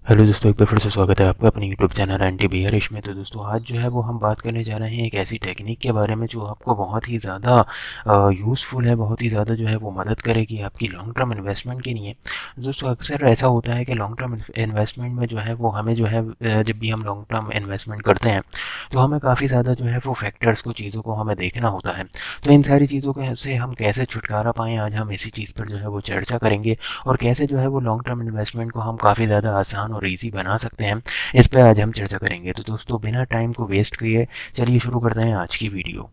Hello दोस्तों, एक बार फिर से स्वागत है आपका अपने यूट्यूब चैनल एंटी बियर इसमें। तो दोस्तों आज जो है वो हम बात करने जा रहे हैं एक ऐसी टेक्निक के बारे में जो आपको बहुत ही ज़्यादा यूज़फुल है, बहुत ही ज़्यादा जो है वो मदद करेगी आपकी लॉन्ग टर्म इन्वेस्टमेंट के लिए। दोस्तों अक्सर ऐसा होता है कि लॉन्ग टर्म इन्वेस्टमेंट में जो है वो हमें जो है जब भी हम लॉन्ग टर्म इन्वेस्टमेंट करते हैं तो हमें काफ़ी ज़्यादा जो है वो फैक्टर्स को, चीज़ों को हमें देखना होता है। तो इन सारी चीज़ों से हम कैसे छुटकारा पाएँ, आज हम इसी चीज़ पर जो है वो चर्चा करेंगे और कैसे जो है वो लॉन्ग टर्म इन्वेस्टमेंट को हम काफ़ी ज़्यादा आसान और ईजी बना सकते हैं, इस पे आज हम चर्चा करेंगे। तो दोस्तों बिना टाइम को वेस्ट किए चलिए शुरू करते हैं आज की वीडियो।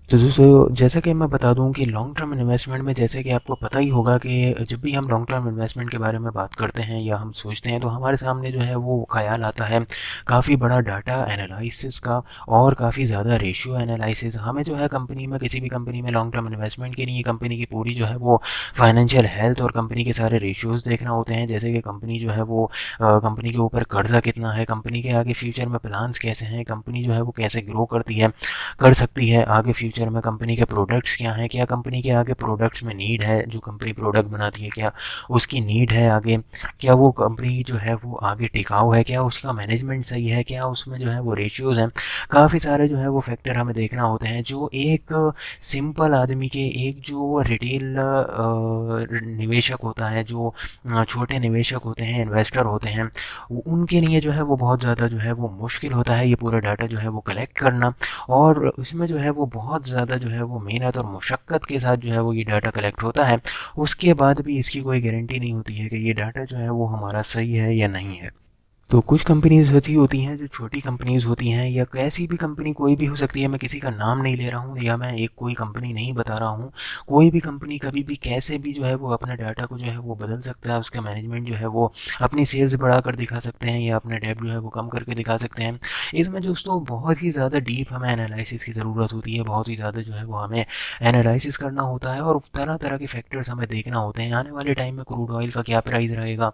तो दोस्तों जैसा कि मैं बता दूं कि लॉन्ग टर्म इन्वेस्टमेंट में, जैसे कि आपको पता ही होगा कि जब भी हम लॉन्ग टर्म इन्वेस्टमेंट के बारे में बात करते हैं या हम सोचते हैं तो हमारे सामने जो है वो ख्याल आता है काफ़ी बड़ा डाटा एनालिसिस का और काफ़ी ज़्यादा रेशियो एनालिसिस। हमें जो है कंपनी में, किसी भी कंपनी में लॉन्ग टर्म इन्वेस्टमेंट के लिए कंपनी की पूरी जो है वो फाइनेंशियल हेल्थ और कंपनी के सारे रेशियोज़ देखना होते हैं। जैसे कि कंपनी जो है वो कंपनी के ऊपर कर्जा कितना है, कंपनी के आगे फ्यूचर में प्लान्स कैसे हैं, कंपनी जो है वो कैसे ग्रो करती है, कर सकती है आगे फ्यूचर में, कंपनी के प्रोडक्ट्स क्या हैं, क्या कंपनी के आगे प्रोडक्ट्स में नीड है, जो कंपनी प्रोडक्ट बनाती है क्या उसकी नीड है आगे, क्या वो कंपनी जो है वो आगे टिकाऊ है, क्या उसका मैनेजमेंट सही है, क्या उसमें जो है वो रेशियोज़ हैं। काफ़ी सारे जो है वो फैक्टर हमें देखना होते हैं जो एक सिंपल आदमी के, एक जो रिटेल निवेशक होता है, जो छोटे निवेशक होते हैं, इन्वेस्टर होते हैं, उनके लिए जो है वो बहुत ज़्यादा जो है वो मुश्किल होता है ये पूरा डाटा जो है वो कलेक्ट करना। और इसमें जो है वो बहुत ज़्यादा जो है वो मेहनत और मुशक्क़त के साथ जो है वो ये डाटा कलेक्ट होता है। उसके बाद भी इसकी कोई गारंटी नहीं होती है कि ये डाटा जो है वो हमारा सही है या नहीं है। तो कुछ कंपनीज़ ऐसी होती हैं जो छोटी कंपनीज़ होती हैं, या कैसी भी कंपनी कोई भी हो सकती है, मैं किसी का नाम नहीं ले रहा हूँ या मैं एक कोई कंपनी नहीं बता रहा हूँ। कोई भी कंपनी कभी भी कैसे भी जो है वो अपने डाटा को जो है वो बदल सकता है, उसका मैनेजमेंट जो है वो अपनी सेल्स बढ़ाकर दिखा सकते हैं या अपने डेब्ट जो है वो कम करके दिखा सकते हैं। इसमें दोस्तों बहुत ही ज़्यादा डीप हमें एनालिसिस की ज़रूरत होती है, बहुत ही ज़्यादा जो है वो हमें एनालिसिस करना होता है और तरह तरह के फैक्टर्स हमें देखना होते हैं। आने वाले टाइम में क्रूड ऑयल का क्या प्राइस रहेगा,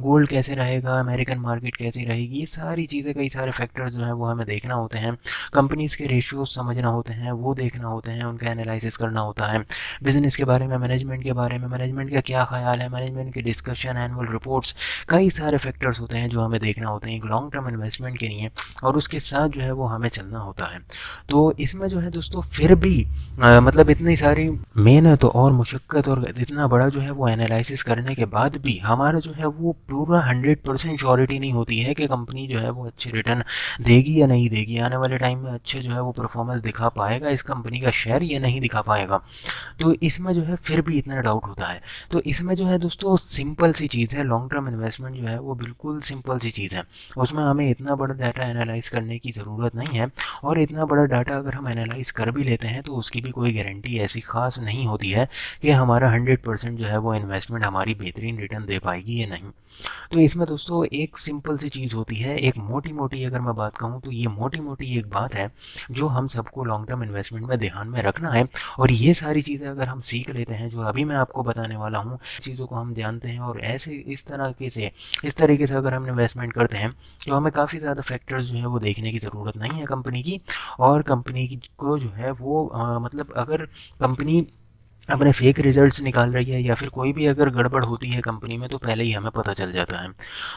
गोल्ड कैसे रहेगा, अमेरिकन मार्केट कैसी रहेगी, ये सारी चीज़ें, कई सारे फैक्टर्स जो है वो हमें देखना होते हैं। कंपनीज़ के रेशियोज समझना होते हैं, वो देखना होते हैं, उनका एनालिसिस करना होता है। बिजनेस के बारे में, मैनेजमेंट के बारे में, मैनेजमेंट का क्या ख्याल है, मैनेजमेंट की डिस्कशन, एनुअल रिपोर्ट्स, कई सारे फैक्टर्स होते हैं जो हमें देखना होते हैं एक लॉन्ग टर्म इन्वेस्टमेंट के लिए, और उसके साथ जो है वो हमें चलना होता है। तो इसमें जो है दोस्तों फिर भी मतलब इतनी सारी मेहनत और मुशक्क़त और इतना बड़ा जो है वो एनालिसिस करने के बाद भी हमारा जो है वो पूरा 100% श्योरिटी नहीं होती है कि कंपनी जो है वो अच्छे रिटर्न देगी या नहीं देगी, आने वाले टाइम में अच्छे जो है वो परफॉर्मेंस दिखा पाएगा इस कंपनी का शेयर या नहीं दिखा पाएगा। तो इसमें जो है फिर भी इतना डाउट होता है। तो इसमें जो है दोस्तों सिंपल सी चीज़ है, लॉन्ग टर्म इन्वेस्टमेंट जो है वो बिल्कुल सिंपल सी चीज़ है। उसमें हमें इतना बड़ा डाटा एनालाइज करने की ज़रूरत नहीं है, और इतना बड़ा डाटा अगर हम एनालाइज कर भी लेते हैं तो उसकी भी कोई गारंटी ऐसी खास नहीं होती है कि हमारा 100% जो है वो इन्वेस्टमेंट हमारी बेहतरीन रिटर्न दे पाएगी या नहीं। तो इसमें दोस्तों एक सिंपल सी चीज़ होती है, एक मोटी मोटी अगर मैं बात कहूँ तो ये मोटी मोटी एक बात है जो हम सबको लॉन्ग टर्म इन्वेस्टमेंट में ध्यान में रखना है। और ये सारी चीज़ें अगर हम सीख लेते हैं जो अभी मैं आपको बताने वाला हूँ, चीज़ों को हम जानते हैं और ऐसे इस तरीके से अगर हम इन्वेस्टमेंट करते हैं तो हमें काफ़ी ज़्यादा फैक्टर्स जो है वो देखने की ज़रूरत नहीं है कंपनी की। और कंपनी की को जो है वो मतलब अगर कंपनी अपने फेक रिजल्ट्स निकाल रही है या फिर कोई भी अगर गड़बड़ होती है कंपनी में तो पहले ही हमें पता चल जाता है।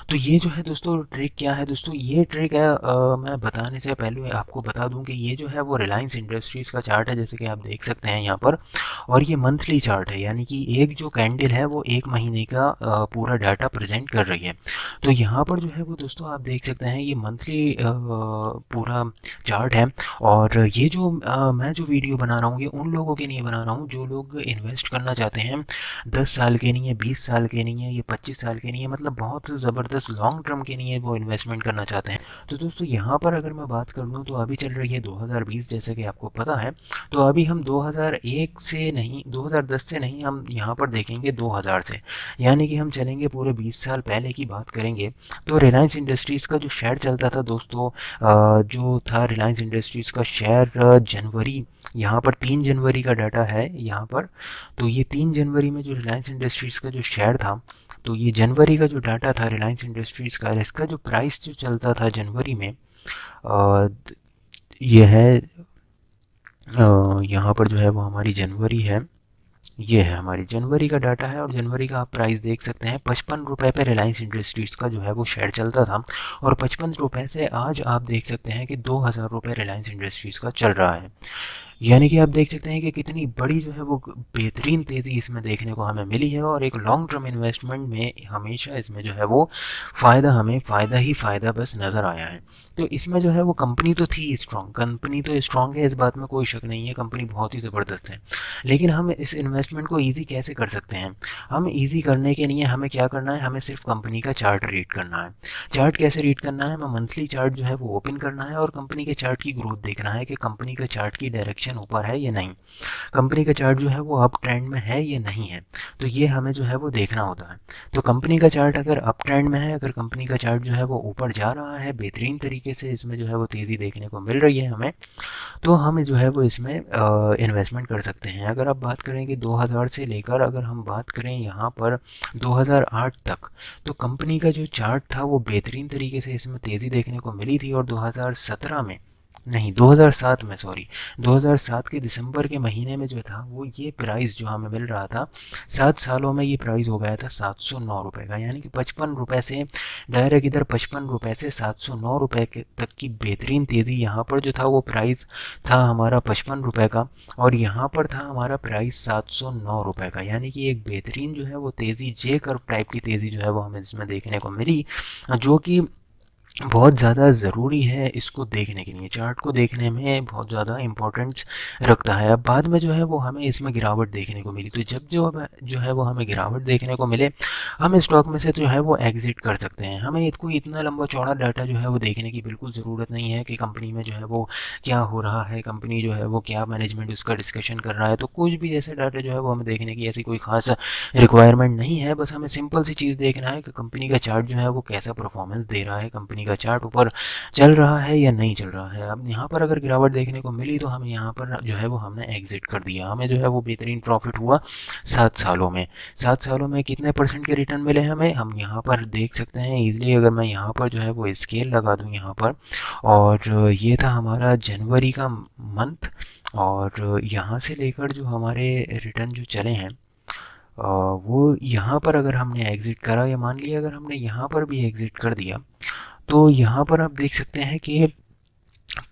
तो ये जो है दोस्तों ट्रिक क्या है, दोस्तों ये ट्रिक है, मैं बताने से पहले आपको बता दूं कि ये जो है वो रिलायंस इंडस्ट्रीज़ का चार्ट है, जैसे कि आप देख सकते हैं यहाँ पर। और ये मंथली चार्ट है, यानी कि एक जो कैंडल है वो एक महीने का पूरा डाटा प्रेजेंट कर रही है। तो यहाँ पर जो है वो दोस्तों आप देख सकते हैं ये मंथली पूरा चार्ट है। और ये जो मैं जो वीडियो बना रहा हूँ ये उन लोगों के लिए बना रहा हूँ जो लोग इन्वेस्ट करना चाहते हैं, 10 साल के लिए, 20 साल के लिए, ये 25 साल के लिए, मतलब बहुत ज़बरदस्त लॉन्ग टर्म के लिए वो इन्वेस्टमेंट करना चाहते हैं। तो दोस्तों यहाँ पर अगर मैं बात कर लूँ तो अभी चल रही है 2020, जैसे कि आपको पता है। तो अभी हम 2001 से नहीं, 2010 से नहीं, हम यहाँ पर देखेंगे 2000 से, यानी कि हम चलेंगे पूरे 20 साल पहले की बात करेंगे। तो रिलायंस इंडस्ट्रीज़ का जो शेयर चलता था दोस्तों, जो था रिलायंस इंडस्ट्रीज़ का शेयर, जनवरी, यहाँ पर 3 जनवरी का डाटा है यहाँ पर। तो ये 3 जनवरी में जो रिलायंस इंडस्ट्रीज़ का जो शेयर था, तो ये जनवरी का जो डाटा था रिलायंस इंडस्ट्रीज़ का, इसका जो प्राइस जो चलता था जनवरी में, ये है यहाँ पर जो है वो हमारी जनवरी है, ये है हमारी जनवरी का डाटा है। और जनवरी का आप प्राइस देख सकते हैं, 55 रुपये पे रिलायंस इंडस्ट्रीज़ का जो है वो शेयर चलता था, और 55 रुपये से आज आप देख सकते हैं कि 2000 रुपये रिलायंस इंडस्ट्रीज़ का चल रहा है। यानी कि आप देख सकते हैं कि कितनी बड़ी जो है वो बेहतरीन तेज़ी इसमें देखने को हमें मिली है। और एक लॉन्ग टर्म इन्वेस्टमेंट में हमेशा इसमें जो है वो फ़ायदा, हमें फ़ायदा ही फ़ायदा बस नज़र आया है। तो इसमें जो है वो कंपनी तो थी स्ट्रॉन्ग, कंपनी तो स्ट्रॉन्ग है, इस बात में कोई शक नहीं है, कंपनी बहुत ही ज़बरदस्त है। लेकिन हम इस इन्वेस्टमेंट को ईज़ी कैसे कर सकते हैं? हम ईज़ी करने के लिए हमें क्या करना है, हमें सिर्फ कंपनी का चार्ट रीड करना है। चार्ट कैसे रीड करना है? हमें मंथली चार्ट जो है वो ओपन करना है और कंपनी के चार्ट की ग्रोथ देखना है कि कंपनी का चार्ट की डायरेक्शन ऊपर है या नहीं, कंपनी का चार्ट जो है वो अप ट्रेंड में है या नहीं है। तो ये हमें जो है वो देखना होता है। तो कंपनी का चार्ट अगर अप ट्रेंड में है, अगर कंपनी का चार्ट जो है वो ऊपर जा रहा है बेहतरीन तरीके से, इसमें जो है वो तेज़ी देखने को मिल रही है हमें, तो हम जो है वो इसमें इन्वेस्टमेंट कर सकते हैं। अगर आप बात करें कि 2000 से लेकर अगर हम बात करें यहाँ पर 2008 तक, तो कंपनी का जो चार्ट था वो बेहतरीन तरीके से इसमें तेज़ी देखने को मिली थी। और 2017 में, नहीं 2007 में, सॉरी, 2007 के दिसंबर के महीने में जो था वो ये प्राइस जो हमें मिल रहा था, 7 सालों में ये प्राइस हो गया था 709 रुपये का। यानी कि 55 रुपये से डायरेक्ट इधर 55 रुपये से 709 रुपये के तक की बेहतरीन तेज़ी। यहाँ पर जो था वो प्राइस था हमारा 55 रुपये का, और यहाँ पर था हमारा प्राइस 709 रुपये का। यानी कि एक बेहतरीन जो है वो तेज़ी, जे कर्व टाइप की तेज़ी जो है वो हमें इसमें देखने को मिली, जो कि बहुत ज़्यादा ज़रूरी है इसको देखने के लिए, चार्ट को देखने में बहुत ज़्यादा इम्पोर्टेंस रखता है। अब बाद में जो है वो हमें इसमें गिरावट देखने को मिली, तो जब जो है वो हमें गिरावट देखने को मिले, हम स्टॉक में से जो है वो एग्ज़िट कर सकते हैं। हमें इसको इतना लंबा चौड़ा डाटा जो है वो देखने की बिल्कुल ज़रूरत नहीं है कि कंपनी में जो है वो क्या हो रहा है, कंपनी जो है वो क्या मैनेजमेंट उसका डिस्कशन कर रहा है। तो कुछ भी ऐसे डाटा जो है वो हमें देखने की ऐसी कोई ख़ास रिक्वायरमेंट नहीं है। बस हमें सिंपल सी चीज़ देखना है कि कंपनी का चार्ट जो है वो कैसा परफॉर्मेंस दे रहा है, कंपनी का चार्ट ऊपर चल रहा है या नहीं चल रहा है। अब यहाँ पर अगर गिरावट देखने को मिली तो हमें यहाँ पर जो है वो हमने एग्जिट कर दिया, हमें जो है वो बेहतरीन प्रॉफिट हुआ 7 सालों में। 7 सालों में कितने परसेंट के रिटर्न मिले हमें, हम यहाँ पर देख सकते हैं ईजिली। अगर मैं यहाँ पर जो है वो स्केल लगा दूँ यहाँ पर, और ये था हमारा जनवरी का मंथ, और यहाँ से लेकर जो हमारे रिटर्न जो चले हैं, वो यहाँ पर अगर हमने एग्ज़िट करा, या मान लिया अगर हमने यहाँ पर भी एग्ज़िट कर दिया, तो यहाँ पर आप देख सकते हैं कि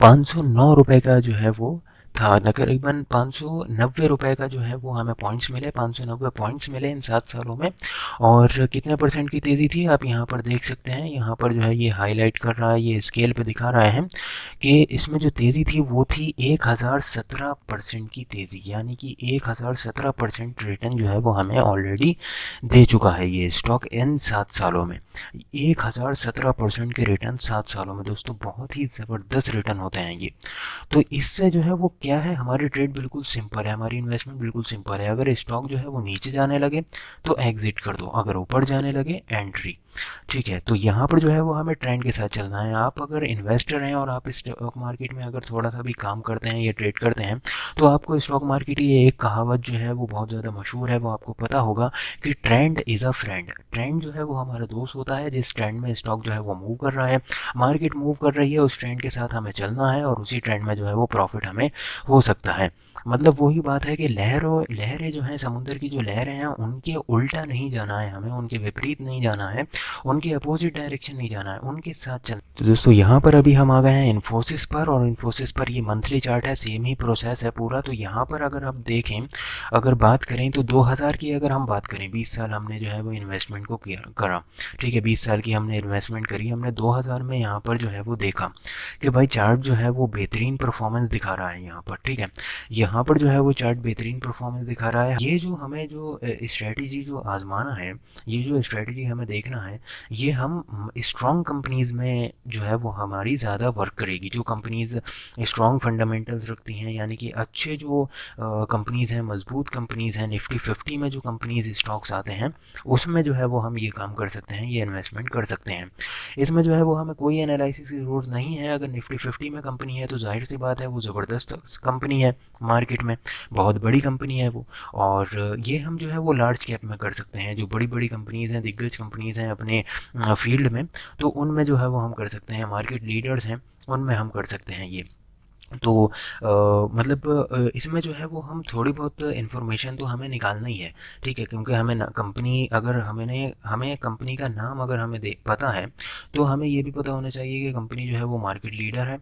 509 रुपये का जो है वो था, तकरीबन 590 रुपये का जो है वो हमें पॉइंट्स मिले, 590 पॉइंट्स मिले इन 7 सालों में। और कितने परसेंट की तेज़ी थी आप यहाँ पर देख सकते हैं, यहाँ पर जो है ये हाईलाइट कर रहा है, ये स्केल पे दिखा रहा है कि इसमें जो तेज़ी थी वो थी 1017% की तेज़ी। यानी कि 1017% रिटर्न जो है वो हमें ऑलरेडी दे चुका है ये स्टॉक इन 7 सालों में। 1017% के रिटर्न 7 सालों में, दोस्तों बहुत ही ज़बरदस्त रिटर्न होते हैं ये। तो इससे जो है वो क्या है, हमारी ट्रेड बिल्कुल सिंपल है, हमारी इन्वेस्टमेंट बिल्कुल सिंपल है। अगर स्टॉक जो है वो नीचे जाने लगे तो एग्जिट कर दो, अगर ऊपर जाने लगे एंट्री। ठीक है, तो यहाँ पर जो है वो हमें ट्रेंड के साथ चलना है। आप अगर इन्वेस्टर हैं और आप स्टॉक मार्केट में अगर थोड़ा सा भी काम करते हैं या ट्रेड करते हैं, तो आपको स्टॉक मार्केट की ये एक कहावत जो है वो बहुत ज़्यादा मशहूर है, वो आपको पता होगा कि trend is a friend. Trend जो है वो हमारा दोस्त होता है, जिस ट्रेंड में स्टॉक जो है वो मूव कर रहा है, मार्केट मूव कर रही है, उस ट्रेंड के साथ हमें चलना है, और उसी ट्रेंड में जो है वो प्रॉफिट हमें हो सकता है। मतलब वही बात है कि लहरें जो हैं, समुद्र की जो लहरें हैं, उनके उल्टा नहीं जाना है हमें, उनके विपरीत नहीं जाना है, उनके अपोजिट डायरेक्शन नहीं जाना है, उनके साथ चल। तो दोस्तों यहाँ पर अभी हम आ गए हैं इन्फोसिस पर, और इन्फोसिस पर ये मंथली चार्ट है, सेम ही प्रोसेस है पूरा। तो यहाँ पर अगर आप देखें, अगर बात करें तो 2000 की अगर हम बात करें, 20 साल हमने जो है वो इन्वेस्टमेंट को किया करा, ठीक है, 20 साल की हमने इन्वेस्टमेंट करी, हमने 2000 में यहाँ पर जो है वो देखा कि भाई चार्ट जो है वो बेहतरीन परफॉर्मेंस दिखा रहा है यहाँ पर। ठीक है, यहाँ पर जो है वो चार्ट बेहतरीन परफॉर्मेंस दिखा रहा है। ये जो हमें जो स्ट्रेटजी जो आजमाना है, ये जो स्ट्रेटजी हमें देखना है, ये हम स्ट्रॉन्ग कंपनीज़ में जो है वो हमारी ज़्यादा वर्क करेगी। जो कंपनीज़ स्ट्रॉन्ग फंडामेंटल्स रखती हैं, यानी कि अच्छे जो कंपनीज़ हैं, मजबूत कंपनीज़ हैं, निफ्टी 50 में जो कंपनीज़ स्टॉक्स आते हैं, उसमें जो है वो हम ये काम कर सकते हैं, ये इन्वेस्टमेंट कर सकते हैं। इसमें जो है वो हमें कोई एनालिसिस की ज़रूरत नहीं है। अगर निफ्टी 50 में कंपनी है तो जाहिर सी बात है वो ज़बरदस्त कंपनी है, मार्केट में बहुत बड़ी कंपनी है वो। और ये हम जो है वो लार्ज कैप में कर सकते हैं, जो बड़ी बड़ी कंपनीज़ हैं, दिग्गज कंपनीज़ हैं अपने फील्ड में, तो उनमें जो है वो हम कर सकते हैं। मार्केट लीडर्स हैं उनमें हम कर सकते हैं ये। तो मतलब इसमें जो है वो हम थोड़ी बहुत इन्फॉर्मेशन तो हमें निकालना ही है, ठीक है, क्योंकि हमें ना कंपनी अगर हमें कंपनी का नाम अगर हमें दे पता है, तो हमें ये भी पता होना चाहिए कि कंपनी जो है वो मार्केट लीडर है,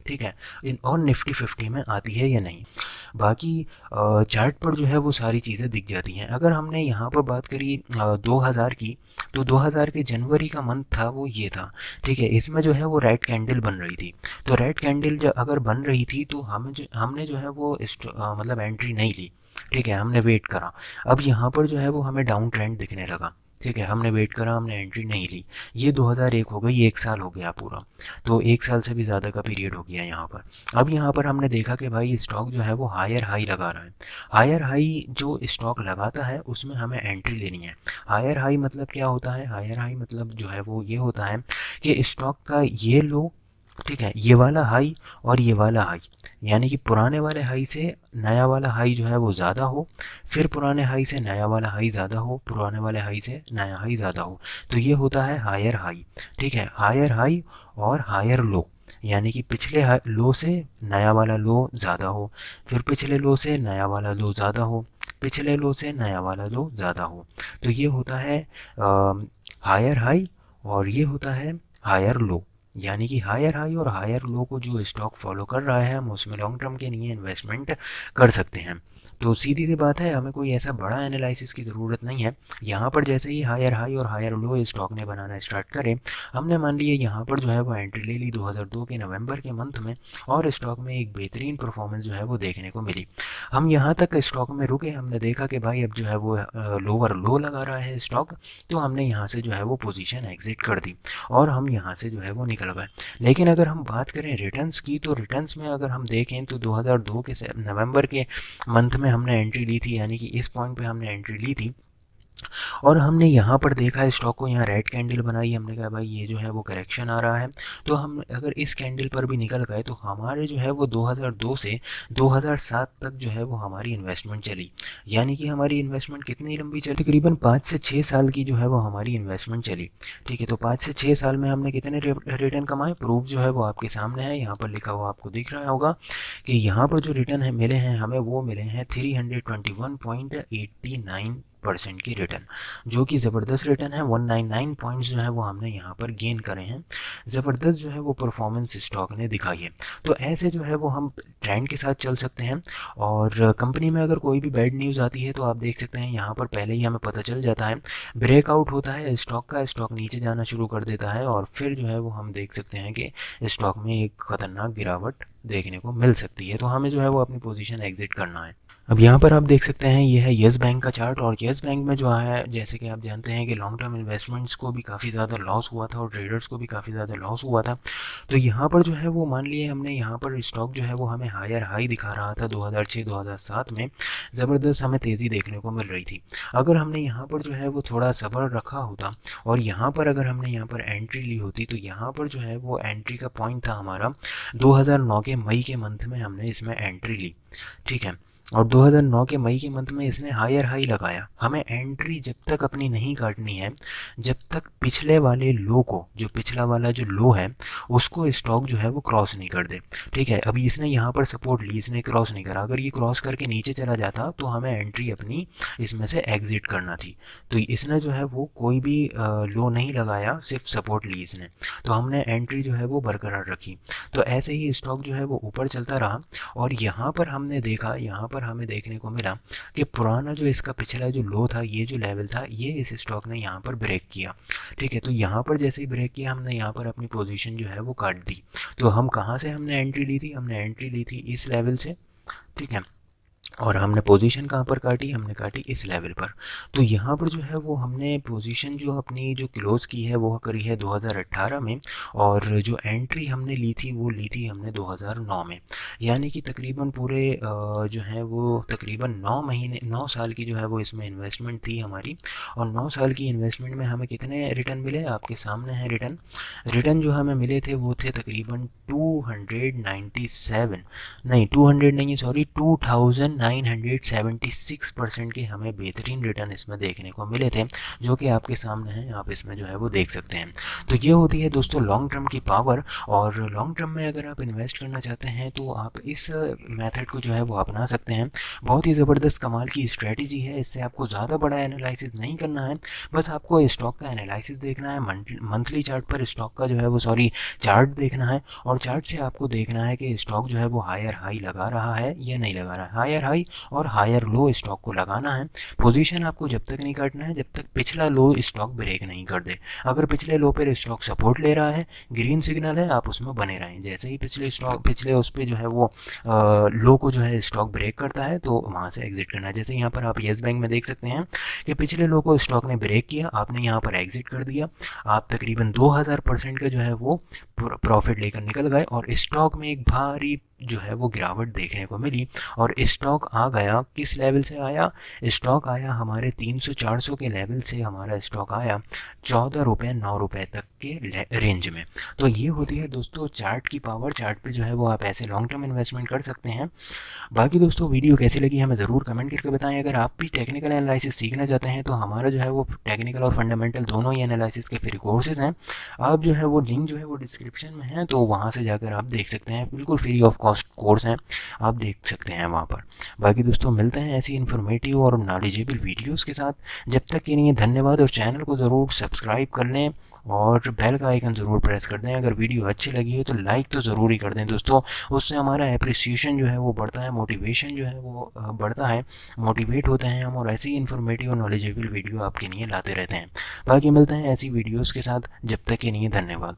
ठीक है, इन और निफ्टी 50 में आती है या नहीं। बाकी चार्ट पर जो है वो सारी चीज़ें दिख जाती हैं। अगर हमने यहाँ पर बात करी 2000 की, तो 2000 के जनवरी का मंथ था वो ये था, ठीक है। इसमें जो है वो रेड कैंडल बन रही थी। तो रेड कैंडल जब अगर बन रही थी तो हमने जो है वो मतलब एंट्री नहीं ली, ठीक है, हमने वेट करा। अब यहाँ पर जो है वो हमें डाउन ट्रेंड दिखने लगा, ठीक है, हमने वेट करा, हमने एंट्री नहीं ली। ये 2001 हो गई, 1 साल हो गया पूरा। तो 1 साल से भी ज़्यादा का पीरियड हो गया यहाँ पर। अब यहाँ पर हमने देखा कि भाई स्टॉक जो है वो हायर हाई लगा रहा है। हायर हाई जो स्टॉक लगाता है उसमें हमें एंट्री लेनी है। हायर हाई मतलब क्या होता है? हायर हाई मतलब जो है वो ये होता है कि स्टॉक का ये लो, ठीक है, ये वाला हाई और ये वाला हाई, यानी कि पुराने वाले हाई से नया वाला हाई जो है वो ज़्यादा हो, फिर पुराने हाई से नया वाला हाई ज़्यादा हो, पुराने वाले हाई से नया हाई ज़्यादा हो। तो ये होता है हायर हाई, ठीक है। हायर हाई और हायर लो, यानी कि पिछले लो से नया वाला लो ज़्यादा हो, फिर पिछले लो से नया वाला लो ज़्यादा हो, पिछले लो से नया वाला लो ज़्यादा हो। तो ये होता है हायर हाई और ये होता है हायर लो। यानी कि हायर हाई और हायर लो को जो स्टॉक फॉलो कर रहा है हम उसमें लॉन्ग टर्म के लिए इन्वेस्टमेंट कर सकते हैं। तो सीधी सी बात है, हमें कोई ऐसा बड़ा एनालिसिस की ज़रूरत नहीं है। यहाँ पर जैसे ही हायर हाई और हायर लो स्टॉक ने बनाना स्टार्ट करे, हमने मान लिया यहाँ पर जो है वो एंट्री ले ली 2002 के नवंबर के मंथ में, और स्टॉक में एक बेहतरीन परफॉर्मेंस जो है वो देखने को मिली। हम यहाँ तक स्टॉक में रुके, हमने देखा कि भाई अब जो है वो लोअर लो लगा रहा है स्टॉक, तो हमने यहाँ से जो है वो पोजीशन एग्जिट कर दी और हम यहाँ से जो है वो निकल गए। लेकिन अगर हम बात करें रिटर्न्स की, तो रिटर्न्स में अगर हम देखें तो 2002 के नवंबर के मंथ में हमने एंट्री ली थी, यानी कि इस पॉइंट पे हमने एंट्री ली थी, और हमने यहाँ पर देखा स्टॉक को, यहाँ रेड कैंडल बनाई, हमने कहा भाई ये जो है वो करेक्शन आ रहा है। तो हम अगर इस कैंडल पर भी निकल गए तो हमारे जो है वो 2002 से 2007 तक जो है वो हमारी इन्वेस्टमेंट चली। यानी कि हमारी इन्वेस्टमेंट कितनी लंबी चली? तकरीबन 5 से 6 साल की जो है वो हमारी इन्वेस्टमेंट चली, ठीक है। तो 5 से 6 साल में हमने कितने रिटर्न कमाए? प्रूफ जो है वो आपके सामने है, यहाँ पर लिखा हुआ आपको दिख रहा होगा कि यहाँ पर जो रिटर्न है मिले हैं हमें, वो मिले हैं 321.89% की रिटर्न, जो कि ज़बरदस्त रिटर्न है। 199 पॉइंट्स जो है वो हमने यहाँ पर गेन करे हैं। ज़बरदस्त जो है वो परफॉर्मेंस स्टॉक ने दिखाई है। तो ऐसे जो है वो हम ट्रेंड के साथ चल सकते हैं। और कंपनी में अगर कोई भी बैड न्यूज़ आती है तो आप देख सकते हैं यहाँ पर पहले ही हमें पता चल जाता है, ब्रेकआउट होता है स्टॉक का, स्टॉक नीचे जाना शुरू कर देता है, और फिर जो है वो हम देख सकते हैं कि स्टॉक में एक ख़तरनाक गिरावट देखने को मिल सकती है। तो हमें जो है वो अपनी पोजीशन एग्जिट करना है। अब यहाँ पर आप देख सकते हैं ये है येस बैंक का चार्ट, और येस बैंक में जो है जैसे कि आप जानते हैं कि लॉन्ग टर्म इन्वेस्टमेंट्स को भी काफ़ी ज़्यादा लॉस हुआ था और ट्रेडर्स को भी काफ़ी ज़्यादा लॉस हुआ था। तो यहाँ पर जो है वो मान लिए हमने यहाँ पर स्टॉक जो है वो हमें हायर हाई दिखा रहा था 2006-2007 में, ज़बरदस्त हमें तेज़ी देखने को मिल रही थी। अगर हमने यहाँ पर जो है वो थोड़ा सब्र रखा होता और यहाँ पर अगर हमने यहाँ पर एंट्री ली होती, तो यहाँ पर जो है वो एंट्री का पॉइंट था हमारा 2009 के मई के मंथ में हमने इसमें एंट्री ली, ठीक है। और 2009 के मई के मंथ में इसने हायर हाई लगाया। हमें एंट्री जब तक अपनी नहीं काटनी है जब तक पिछले वाले लो को, जो पिछला वाला जो लो है उसको स्टॉक जो है वो क्रॉस नहीं कर दे, ठीक है। अभी इसने यहाँ पर सपोर्ट ली, इसने क्रॉस नहीं करा, अगर ये क्रॉस करके नीचे चला जाता तो हमें एंट्री अपनी इसमें से एग्जिट करना थी। तो इसने जो है वो कोई भी लो नहीं लगाया, सिर्फ सपोर्ट ली इसने, तो हमने एंट्री जो है वो बरकरार रखी। तो ऐसे ही स्टॉक जो है वो ऊपर चलता रहा, और यहाँ पर हमने देखा, यहाँ पर हमें देखने को मिला कि पुराना जो इसका पिछला जो लो था, ये जो लेवल था, ये इस स्टॉक ने यहाँ पर ब्रेक किया, ठीक है। तो यहाँ पर जैसे ही ब्रेक किया हमने यहाँ पर अपनी पोजीशन जो है वो काट दी। तो हम कहाँ से हमने एंट्री ली थी? हमने एंट्री ली थी इस लेवल से, ठीक है, और हमने पोजीशन कहाँ पर काटी? हमने काटी इस लेवल पर। तो यहाँ पर जो है वो हमने पोजीशन जो अपनी जो क्लोज़ की है वो करी है 2018 में, और जो एंट्री हमने ली थी वो ली थी हमने 2009 में। यानी कि तकरीबन पूरे जो है वो तकरीबन 9 महीने, 9 साल की जो है वो इसमें इन्वेस्टमेंट थी हमारी, और 9 साल की इन्वेस्टमेंट में हमें कितने रिटर्न मिले? आपके सामने हैं रिटर्न। रिटर्न जो हमें मिले थे वो थे तकरीबन 297, नहीं 200 नहीं, सॉरी, 2997 976% के हमें बेहतरीन रिटर्न इसमें देखने को मिले थे, जो कि आपके सामने हैं, आप इसमें जो है वो देख सकते हैं। तो ये होती है दोस्तों लॉन्ग टर्म की पावर। और लॉन्ग टर्म में अगर आप इन्वेस्ट करना चाहते हैं तो आप इस मेथड को जो है वो अपना सकते हैं। बहुत ही ज़बरदस्त कमाल की स्ट्रेटजी है। इससे आपको ज़्यादा बड़ा एनालिसिस नहीं करना है, बस आपको स्टॉक का एनालिसिस देखना है, मंथली चार्ट पर स्टॉक का जो है वो चार्ट देखना है, और चार्ट से आपको देखना है कि स्टॉक जो है वो हायर हाई लगा रहा है या नहीं लगा रहा है। हायर हाई और हायर लो स्टॉक को लगाना है। पोजीशन आपको जब तक नहीं काटना है जब तक पिछला लो स्टॉक ब्रेक नहीं कर दे। अगर पिछले लो पर स्टॉक सपोर्ट ले रहा है, ग्रीन सिग्नल है, आप उसमें बने रहें। जैसे ही पिछले उस पर जो है वो लो को जो है स्टॉक ब्रेक करता है तो वहाँ से एग्जिट करना है। जैसे यहाँ पर आप येस बैंक में देख सकते हैं कि पिछले लो को स्टॉक ने ब्रेक किया, आपने यहाँ पर एग्जिट कर दिया, आप तकरीबन 2000% का जो है वो प्रॉफिट लेकर निकल गए, और स्टॉक में एक भारी जो है वो गिरावट देखने को मिली। और स्टॉक आ गया, किस लेवल से आया? स्टॉक आया हमारे 300-400 के लेवल से, हमारा स्टॉक आया 14 रुपये 9 रुपये तक के रेंज में। तो ये होती है दोस्तों चार्ट की पावर। चार्ट पे जो है वो आप ऐसे लॉन्ग टर्म इन्वेस्टमेंट कर सकते हैं। बाकी दोस्तों वीडियो कैसी लगी हमें ज़रूर कमेंट करके बताएं। अगर आप भी टेक्निकल एनालिसिस सीखना चाहते हैं तो हमारा जो है वो टेक्निकल और फंडामेंटल दोनों ही एनालिसिस के फ्री कोर्सेज हैं। आप जो है वो लिंक जो है वो डिस्क्रिप्शन में है, तो वहाँ से जाकर आप देख सकते हैं। बिल्कुल फ्री ऑफ कॉस्ट कोर्स हैं, आप देख सकते हैं वहाँ पर। बाकी दोस्तों मिलते हैं ऐसी इन्फॉर्मेटिव और नॉलेजेबल वीडियोज़ के साथ। जब तक के लिए धन्यवाद, और चैनल को ज़रूर सब्सक्राइब कर लें और बेल का आइकन ज़रूर प्रेस कर दें। अगर वीडियो अच्छी लगी है तो लाइक तो ज़रूर ही कर दें दोस्तों, उससे हमारा एप्रिसिएशन जो है वो बढ़ता है, मोटिवेशन जो है वो बढ़ता है, मोटिवेट होते हैं हम, और ऐसे ही इन्फॉर्मेटिव और नॉलेजेबल वीडियो आपके लिए लाते रहते हैं। बाकी मिलते हैं ऐसी वीडियोज़ के साथ, जब तक के लिए धन्यवाद।